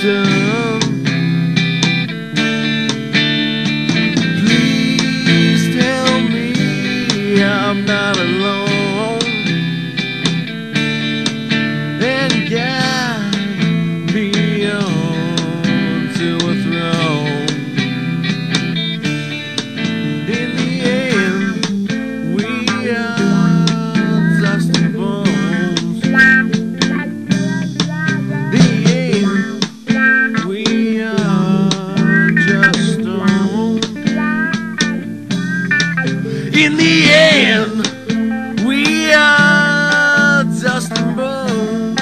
done. Please tell me I'm not alone, and guide me on to a throne. In the end, we are dust and bones. The end, we are just stones. In the end, we are dust and bones.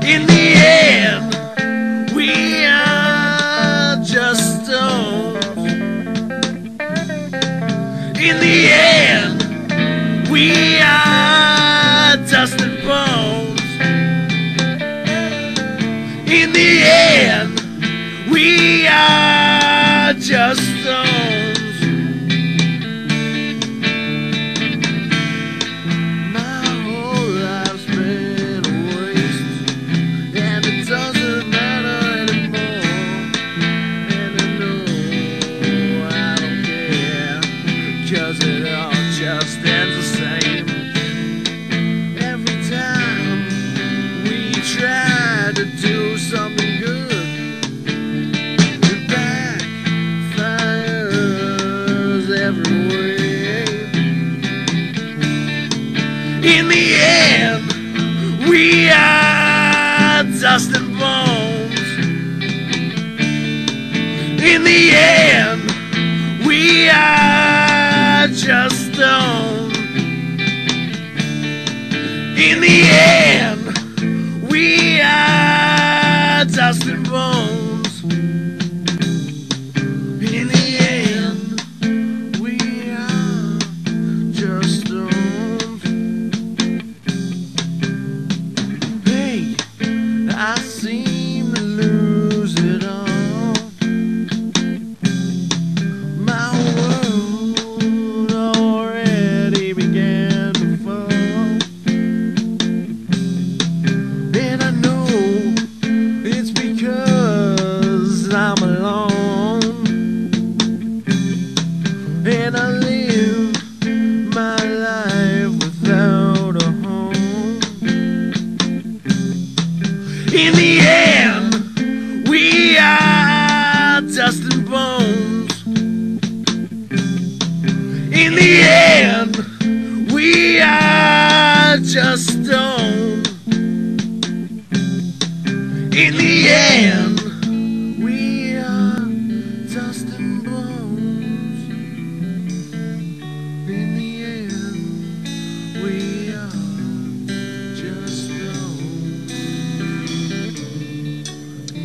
In the end, we are just stones. In the end, we are dust and bones. In the end, we are just stones. My whole life's been a waste, and it doesn't matter anymore. And I know I don't care, 'cause it all just ends the same. Every time we try to do something good, it backfires every way. In the end, we are dust and bones. In the end, we are just stones. In the end, we are dust and bones. In the end, we are just stones. Hey, I seem to lose it all. My world already began to fall, and I know it's because I'm alone, and I live my life without a home. In the end, we are dust and bones. In the end, we are just stones. In the end, we are dust and bones. In the end, we are just stones.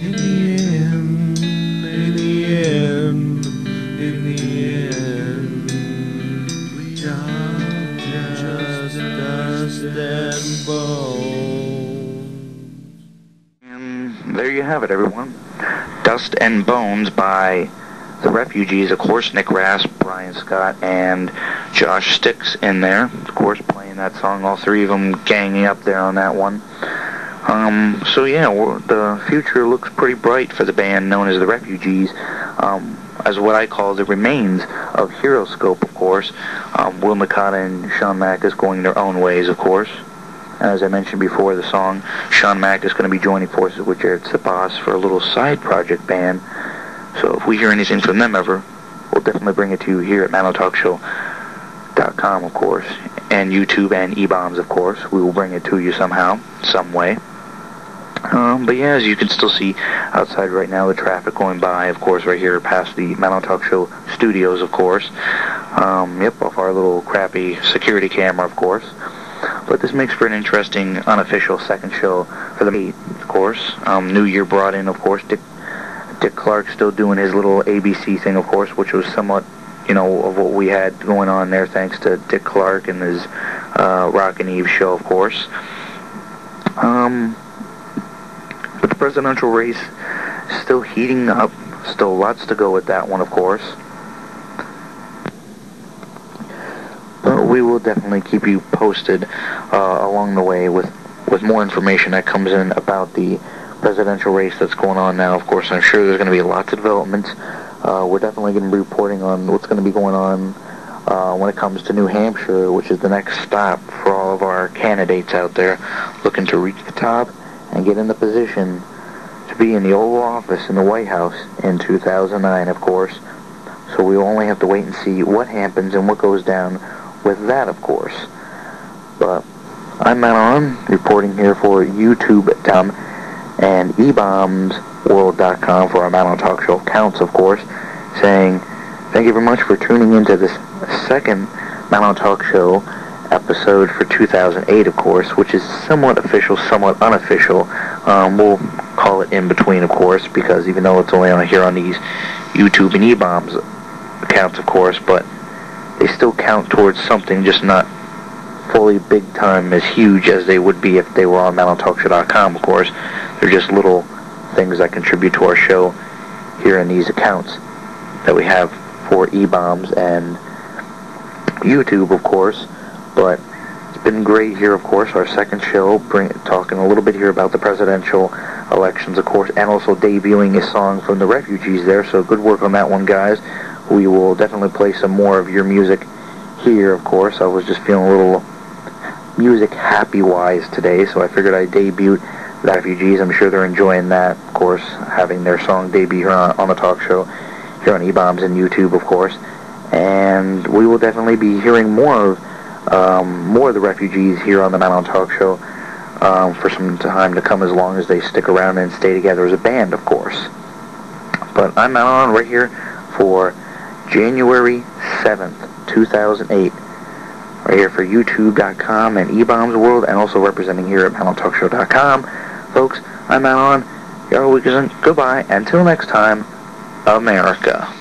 In the end, in the end, in the end, we are just dust and bones. And there you have it, everyone. Dust and Bones by the Reffugees. Of course, Nick Rass, Brian Scott, and Josh Sticks in there. Of course, playing that song. All three of them ganging up there on that one. So yeah, the future looks pretty bright for the band known as the Reffugees. As what I call the remains of Heroescope, of course. Will Nakata and Sean Mack is going their own ways, of course. As I mentioned before the song, Sean Mack is going to be joining forces with Jared Tsipas for a little side project band. So if we hear anything from them ever, we'll definitely bring it to you here at MattAhnTalkShow.com, of course, and YouTube and E-Bombs, of course. We will bring it to you somehow, some way. But yeah, as you can still see outside right now, the traffic going by, of course, right here past the Matt Ahn Talk Show studios, of course. Yep, off our little crappy security camera, of course. But this makes for an interesting, unofficial second show for the meet, of course. New Year brought in, of course, Dick Clark still doing his little ABC thing, of course, which was somewhat, you know, of what we had going on there, thanks to Dick Clark and his Rockin' Eve show, of course. But the presidential race is still heating up. Still lots to go with that one, of course. But we will definitely keep you posted along the way with with more information that comes in about the presidential race that's going on now. Of course, I'm sure there's going to be lots of developments. We're definitely going to be reporting on what's going to be going on when it comes to New Hampshire, which is the next stop for all of our candidates out there looking to reach the top and get in the position to be in the Oval Office in the White House in 2009, of course. So we only have to wait and see what happens and what goes down with that, of course. But I'm Matt Ahn, reporting here for YouTube.com and eBombsWorld.com for our Matt Ahn Talk Show accounts, of course, saying thank you very much for tuning into this second Matt Ahn Talk Show episode for 2008, of course, which is somewhat official, somewhat unofficial. We'll call it in between, of course, because even though it's only on here on these YouTube and eBombs accounts, of course, but they still count towards something, just not fully big time as huge as they would be if they were on MattAhnTalkShow.com, of course. They're just little things that contribute to our show here in these accounts that we have for eBombs and YouTube, of course. But it's been great here, of course, our second show, talking a little bit here about the presidential elections, of course, and also debuting a song from the Reffugees there, so good work on that one, guys. We will definitely play some more of your music here, of course. I was just feeling a little music happy-wise today, so I figured I'd debut the Reffugees. I'm sure they're enjoying that, of course, having their song debut here on the talk show, here on eBombs and YouTube, of course. And we will definitely be hearing more of the Reffugees here on the Matt Ahn Talk Show for some time to come, as long as they stick around and stay together as a band, of course. But I'm Matt Ahn right here for January 7th, 2008, right here for YouTube.com and eBombs World, and also representing here at MattAhnTalkShow.com. Folks, I'm Matt Ahn. Goodbye. Until next time, America.